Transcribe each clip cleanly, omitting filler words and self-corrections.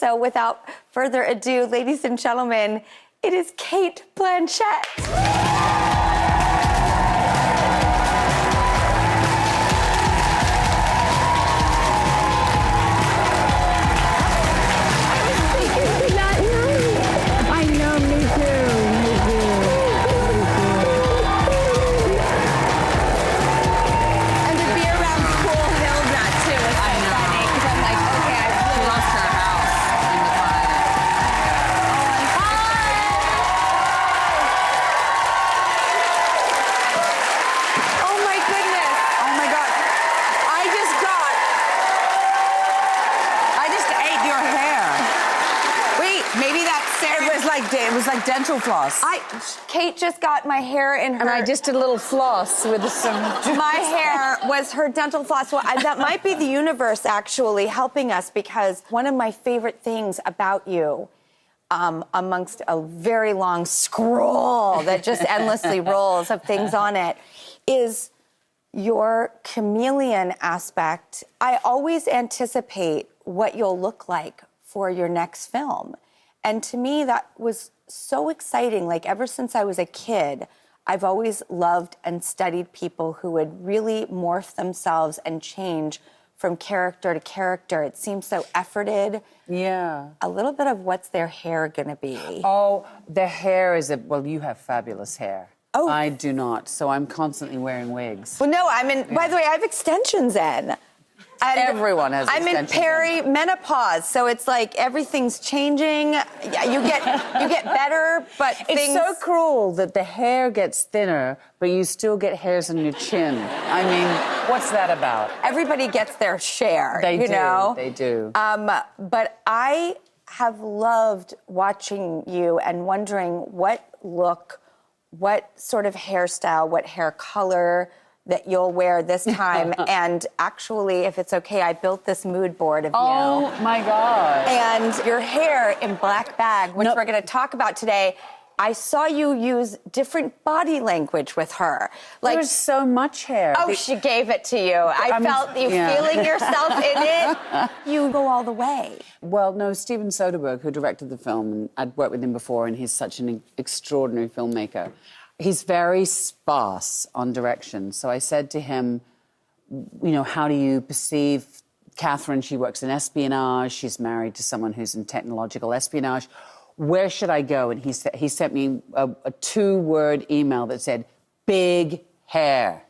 So without further ado, ladies and gentlemen, it is Cate Blanchett. It was like dental floss. Cate just got my hair in her... And I just did a little floss with some... My hair was her dental floss. Well, that might be the universe actually helping us, because one of my favorite things about you, amongst a very long scroll that just endlessly rolls of things on it, is your chameleon aspect. I always anticipate what you'll look like for your next film. And to me, that was so exciting. Like, ever since I was a kid, I've always loved and studied people who would really morph themselves and change from character to character. It seems so efforted. Yeah. A little bit of what's their hair gonna be? Oh, their hair is well, you have fabulous hair. Oh. I do not, so I'm constantly wearing wigs. Well, no, by the way, I have extensions in. And everyone has extensions. I'm in perimenopause, so it's like everything's changing. You get better, but it's so cruel that the hair gets thinner, but you still get hairs on your chin. I mean, what's that about? Everybody gets their share. They you do. know? They do. But I have loved watching you and wondering what look, what sort of hairstyle, what hair color that you'll wear this time. And actually, if it's okay, I built this mood board of you. Oh, my God. And your hair in black bag, which we're going to talk about today. I saw you use different body language with her. Like, there's so much hair. Oh, she gave it to you. I felt you feeling yourself in it. You go all the way. Well, no, Steven Soderbergh, who directed the film, and I'd worked with him before, and he's such an extraordinary filmmaker. He's very sparse on direction. So I said to him, you know, how do you perceive Catherine? She works in espionage. She's married to someone who's in technological espionage. Where should I go? And he sent me a 2-word email that said, big hair.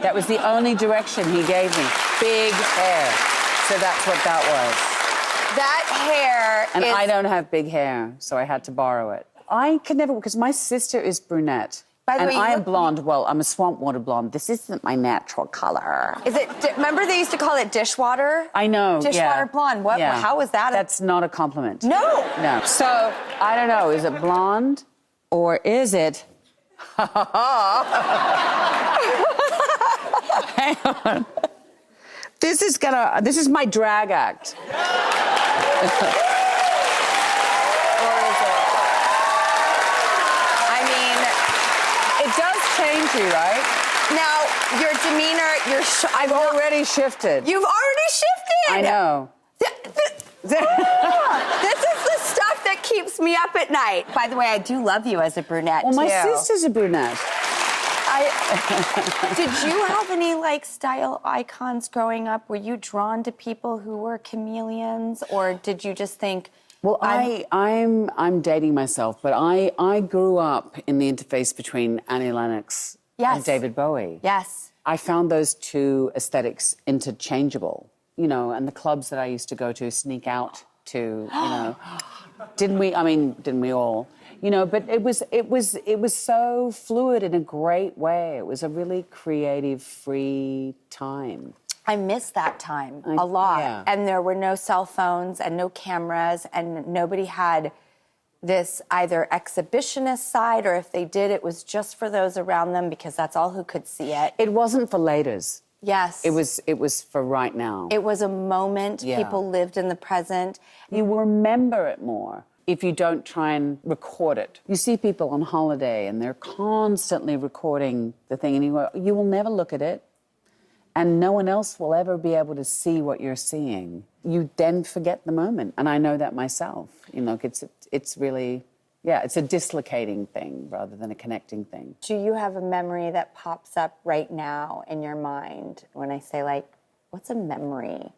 That was the only direction he gave me. Big hair. So that's what that was. That hair And I don't have big hair, so I had to borrow it. I could never, because my sister is brunette. By the way, I am blonde. Well, I'm a swamp water blonde. This isn't my natural color. Is it? Remember they used to call it dishwater? I know. Dishwater blonde. What? Yeah. How was that? That's not a compliment. No. No. So I don't know. Is it blonde or is it? Hang on. This is my drag act. It does change you, right? Now, your demeanor, I've already shifted. You've already shifted! I know. This is the stuff that keeps me up at night. By the way, I do love you as a brunette, Well, my too. sister's a brunette. Did you have any, like, style icons growing up? Were you drawn to people who were chameleons? Or did you just think... Well, I'm dating myself, but I grew up in the interface between Annie Lennox and David Bowie. Yes. I found those two aesthetics interchangeable, you know, and the clubs that I used to go to, sneak out to, you know. Didn't we all? You know, but it was so fluid in a great way. It was a really creative, free time. I miss that time a lot. Yeah. And there were no cell phones and no cameras, and nobody had this either exhibitionist side, or if they did, it was just for those around them because that's all who could see it. It wasn't for laters. Yes. It was for right now. It was a moment. Yeah. People lived in the present. You remember it more if you don't try and record it. You see people on holiday and they're constantly recording the thing, and you will never look at it. And no one else will ever be able to see what you're seeing. you then forget the moment. And I know that myself. You know, it's really, yeah, it's a dislocating thing rather than a connecting thing. Do you have a memory that pops up right now in your mind when I say, like, what's a memory?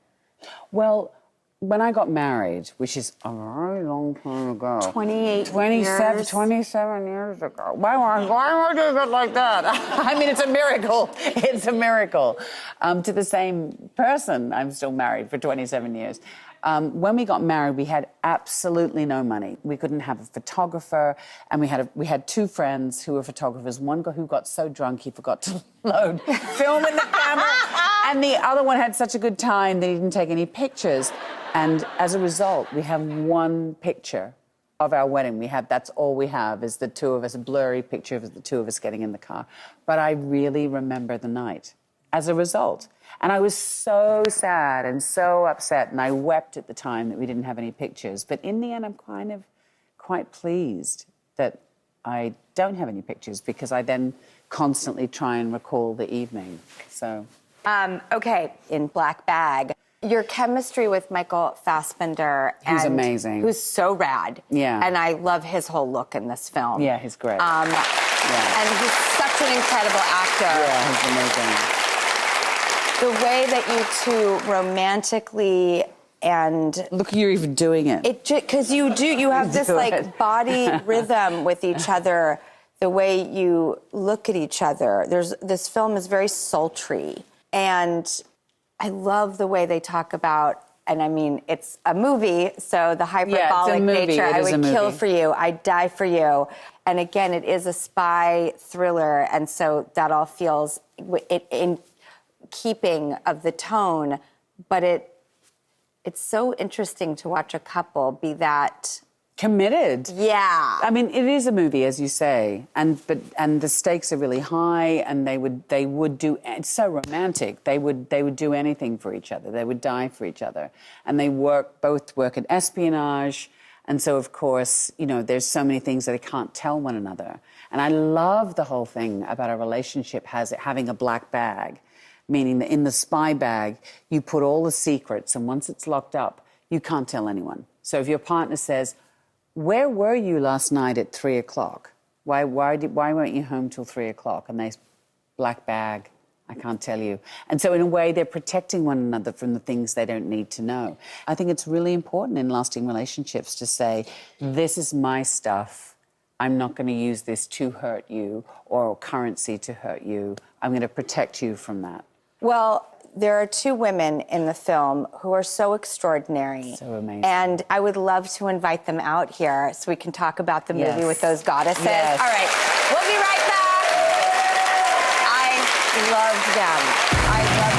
Well, when I got married, which is a very long time ago. 27 years ago. Why am I doing it like that? I mean, it's a miracle. It's a miracle. To the same person, I'm still married for 27 years. When we got married, we had absolutely no money. We couldn't have a photographer, and we had two friends who were photographers. One guy who got so drunk he forgot to load film in the camera, and the other one had such a good time that he didn't take any pictures. And as a result, we have one picture of our wedding. That's all we have, is the two of us, a blurry picture of the two of us getting in the car. But I really remember the night as a result. And I was so sad and so upset, and I wept at the time that we didn't have any pictures. But in the end, I'm kind of quite pleased that I don't have any pictures, because I then constantly try and recall the evening. So... Okay, in Black Bag, your chemistry with Michael Fassbender. He's amazing. Who's so rad. Yeah. And I love his whole look in this film. Yeah, he's great. And he's such an incredible actor. Yeah, he's amazing. The way that you two romantically and... Look, you're even doing it. Because you have this, like, body rhythm with each other, the way you look at each other. This film is very sultry. And I love the way they talk about, and I mean, it's a movie, so the hyperbolic nature, I would kill for you, I'd die for you. And again, it is a spy thriller, and so that all feels in keeping of the tone, but it's so interesting to watch a couple be that... committed. Yeah. I mean, it is a movie, as you say, and the stakes are really high, and they would do. It's so romantic. They would do anything for each other. They would die for each other, and they both work in espionage, and so of course, you know, there's so many things that they can't tell one another. And I love the whole thing about a relationship having a black bag, meaning that in the spy bag you put all the secrets, and once it's locked up, you can't tell anyone. So if your partner says, "Where were you last night at 3 o'clock? Why weren't you home till 3 o'clock?" And they, black bag, I can't tell you. And so in a way, they're protecting one another from the things they don't need to know. I think it's really important in lasting relationships to say, this is my stuff. I'm not going to use this to hurt you or currency to hurt you. I'm going to protect you from that. Well, there are two women in the film who are so extraordinary. So amazing. And I would love to invite them out here so we can talk about the movie with those goddesses. Yes. All right, we'll be right back. I love them. I love